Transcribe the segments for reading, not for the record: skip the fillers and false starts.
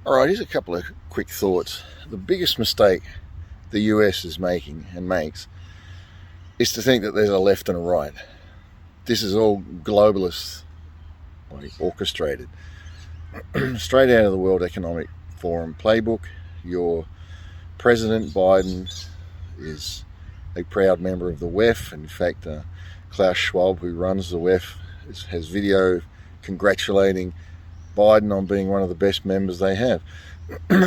All right, here's a couple of quick thoughts. The biggest mistake the US is making and makes is to think that there's a left and a right. This is all globalist, orchestrated. Straight out of the World Economic Forum playbook. Your President Biden is a proud member of the WEF. In fact, Klaus Schwab, who runs the WEF, has video congratulating Biden on being one of the best members they have.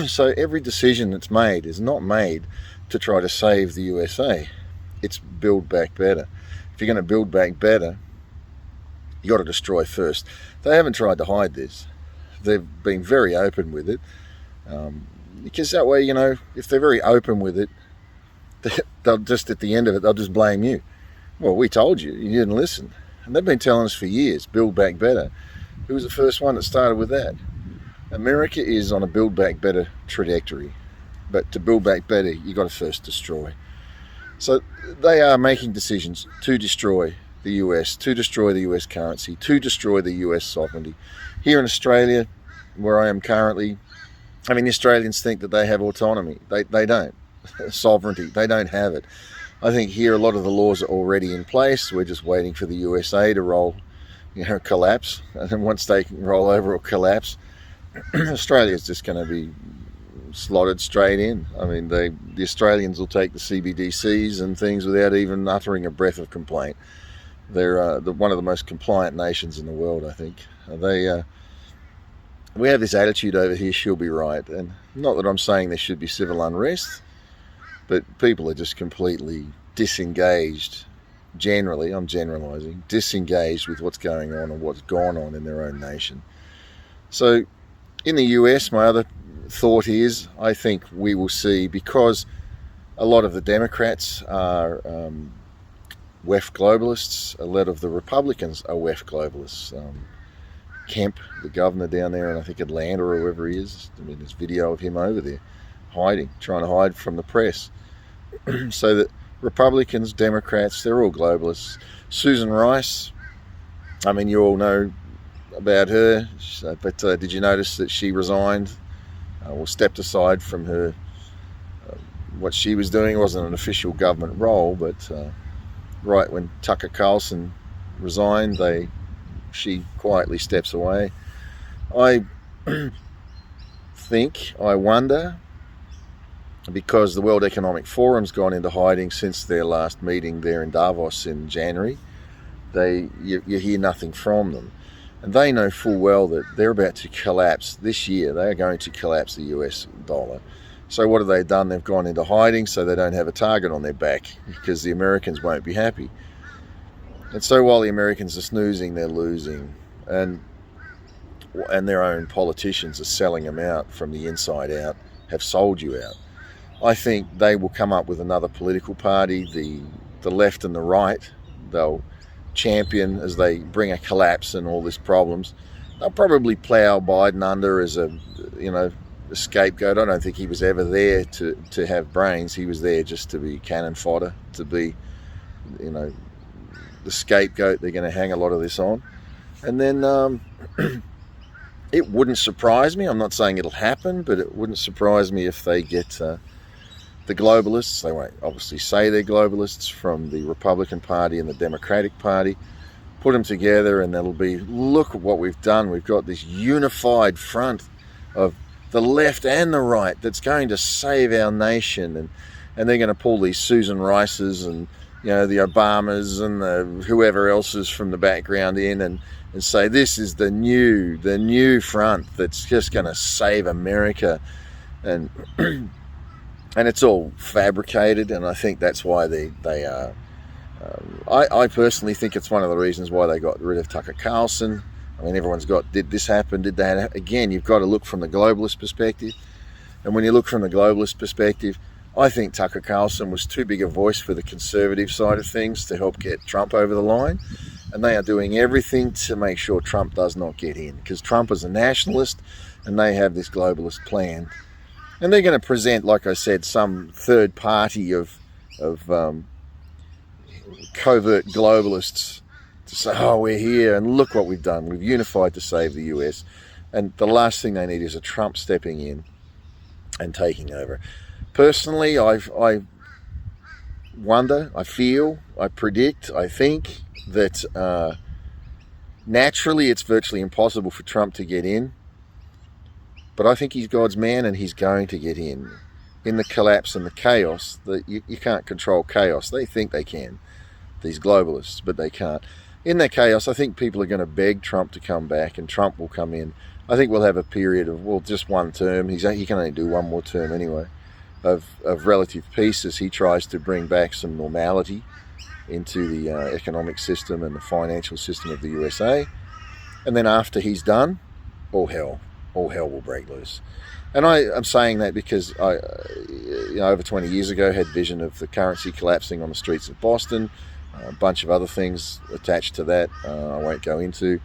So every decision that's made is not made to try to save the USA. It's build back better. If you're going to build back better, you got to destroy first. They haven't tried to hide this. They've been very open with it, because that way, if they're very open with it, they'll just, at the end of it, they'll just blame you. Well, we told you, you didn't listen. And they've been telling us for years, build back better. Who was the first one that started with that? America is on a build back better trajectory, but to build back better, you got to first destroy. So they are making decisions to destroy the US, to destroy the US currency, to destroy the US sovereignty. Here in Australia, where I am currently, the Australians think that they have autonomy. They don't. Sovereignty, they don't have it. I think here a lot of the laws are already in place. We're just waiting for the USA to collapse. And then once they can roll over or collapse, Australia's just going to be slotted straight in. The Australians will take the CBDCs and things without even uttering a breath of complaint. They're one of the most compliant nations in the world, I think. We have this attitude over here, she'll be right. And not that I'm saying there should be civil unrest, but people are just completely disengaged. Generally, I'm generalizing, disengaged with what's going on and what's gone on in their own nation. So in the US, my other thought is, I think we will see, because a lot of the Democrats are WEF globalists, a lot of the Republicans are WEF globalists. Kemp, the governor down there in, I think, Atlanta or wherever he is, there's video of him over there hiding, trying to hide from the press. So that Republicans, Democrats, they're all globalists. Susan Rice, you all know about her, but did you notice that she resigned or stepped aside from her, what she was doing? It wasn't an official government role, but right when Tucker Carlson resigned, she quietly steps away. I wonder, because the World Economic Forum's gone into hiding since their last meeting there in Davos in January, you hear nothing from them. And they know full well that they're about to collapse this year. They are going to collapse the US dollar. So what have they done? They've gone into hiding so they don't have a target on their back, because the Americans won't be happy. And so while the Americans are snoozing, they're losing. And their own politicians are selling them out from the inside out, have sold you out. I think they will come up with another political party, the left and the right. They'll champion, as they bring a collapse and all these problems. They'll probably plough Biden under as a scapegoat. I don't think he was ever there to have brains. He was there just to be cannon fodder, to be, the scapegoat they're going to hang a lot of this on. And then it wouldn't surprise me, I'm not saying it'll happen, but it wouldn't surprise me if they get the globalists. They won't obviously say they're globalists, from the Republican Party and the Democratic Party, put them together, and that'll be, look at what we've done. We've got this unified front of the left and the right that's going to save our nation. And they're going to pull these Susan Rices and the Obamas and the whoever else is from the background in, and say this is the new front that's just going to save America. And and it's all fabricated, and I think that's why they are. I personally think it's one of the reasons why they got rid of Tucker Carlson. Everyone's got, did this happen? Did that happen? Again, you've got to look from the globalist perspective. And when you look from the globalist perspective, I think Tucker Carlson was too big a voice for the conservative side of things to help get Trump over the line. And they are doing everything to make sure Trump does not get in, because Trump is a nationalist and they have this globalist plan. And they're going to present, like I said, some third party of covert globalists to say, oh, we're here and look what we've done. We've unified to save the US. And the last thing they need is a Trump stepping in and taking over. Personally, I wonder, I feel, I predict, I think that naturally it's virtually impossible for Trump to get in. But I think he's God's man and he's going to get in. In the collapse and the chaos, you can't control chaos. They think they can, these globalists, but they can't. In that chaos, I think people are going to beg Trump to come back and Trump will come in. I think we'll have a period of, well, just one term. He can only do one more term anyway, of relative peace as he tries to bring back some normality into the economic system and the financial system of the USA. And then after he's done, all hell will break loose. And I'm saying that because I, over 20 years ago, had vision of the currency collapsing on the streets of Boston, a bunch of other things attached to that I won't go into.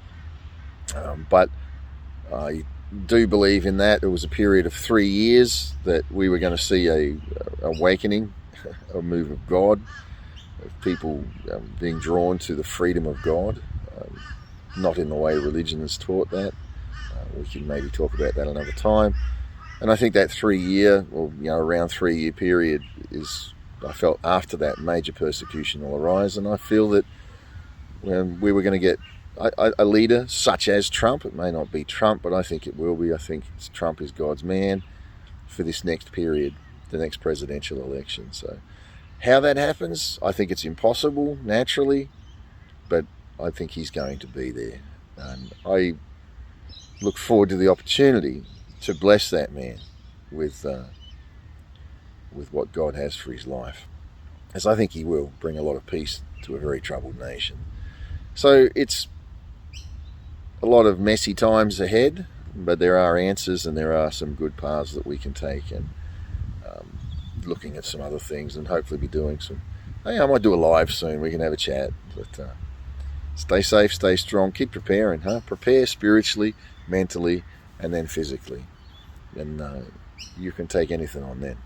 But I do believe in that. It was a period of 3 years that we were going to see a awakening, a move of God, of people being drawn to the freedom of God, not in the way religion has taught that. We can maybe talk about that another time. And I think that 3 year, or around 3 year period is, I felt after that major persecution will arise, and I feel that when we were going to get a leader such as Trump, it may not be Trump, but I think it will be. I think Trump is God's man for this next period, the next presidential election. So how that happens, I think it's impossible naturally, but I think he's going to be there. And I look forward to the opportunity to bless that man with what God has for his life, as I think he will bring a lot of peace to a very troubled nation. So it's a lot of messy times ahead, but there are answers and there are some good paths that we can take, and looking at some other things and hopefully be doing some. Hey, I might do a live soon. We can have a chat, but stay safe, stay strong, keep preparing. Prepare spiritually, mentally, and then physically, and you can take anything on then.